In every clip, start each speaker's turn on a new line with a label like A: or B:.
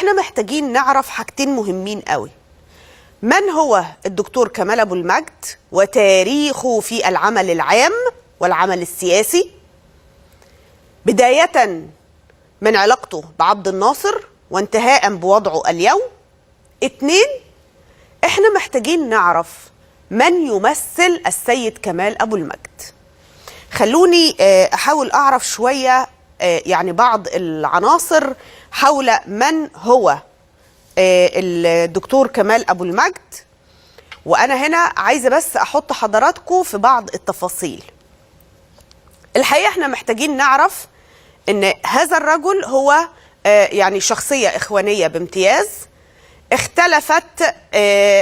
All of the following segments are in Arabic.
A: احنا محتاجين نعرف حاجتين مهمين قوي. من هو الدكتور كمال أبو المجد وتاريخه في العمل العام والعمل السياسي، بداية من علاقته بعبد الناصر وانتهاء بوضعه اليوم. 2، احنا محتاجين نعرف من يمثل السيد كمال أبو المجد. خلوني أحاول أعرف شوية يعني بعض العناصر حول من هو الدكتور كمال أبو المجد، وأنا هنا عايزة بس أحط حضراتكم في بعض التفاصيل. الحقيقة احنا محتاجين نعرف أن هذا الرجل هو يعني شخصية إخوانية بامتياز، اختلفت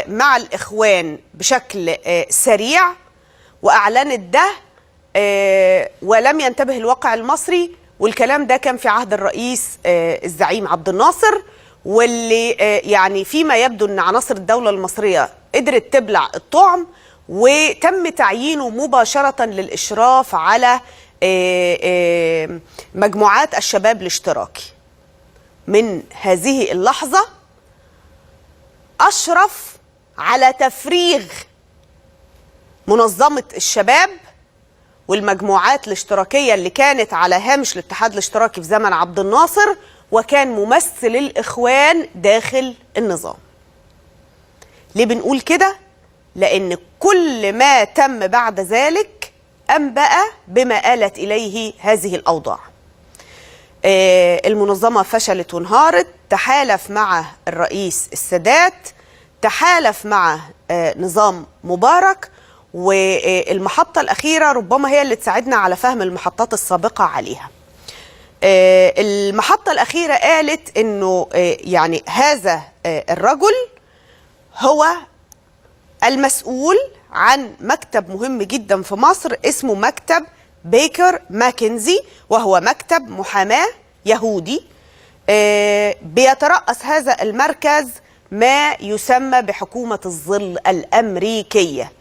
A: مع الإخوان بشكل سريع وأعلنت ده، ولم ينتبه الواقع المصري، والكلام ده كان في عهد الرئيس الزعيم عبد الناصر، واللي يعني فيما يبدو أن عناصر الدولة المصرية قدرت تبلع الطعم، وتم تعيينه مباشرة للإشراف على مجموعات الشباب الاشتراكي. من هذه اللحظة أشرف على تفريغ منظمة الشباب والمجموعات الاشتراكية اللي كانت على هامش الاتحاد الاشتراكي في زمن عبد الناصر، وكان ممثل الإخوان داخل النظام. ليه بنقول كده؟ لأن كل ما تم بعد ذلك أنبأ بما آلت إليه هذه الأوضاع. المنظمة فشلت وانهارت، تحالف مع الرئيس السادات، تحالف مع نظام مبارك، والمحطة الأخيرة ربما هي اللي تساعدنا على فهم المحطات السابقة عليها. المحطة الأخيرة قالت إنه يعني هذا الرجل هو المسؤول عن مكتب مهم جدا في مصر اسمه مكتب بيكر ماكنزي، وهو مكتب محاماة يهودي بيترأس هذا المركز ما يسمى بحكومة الظل الأمريكية.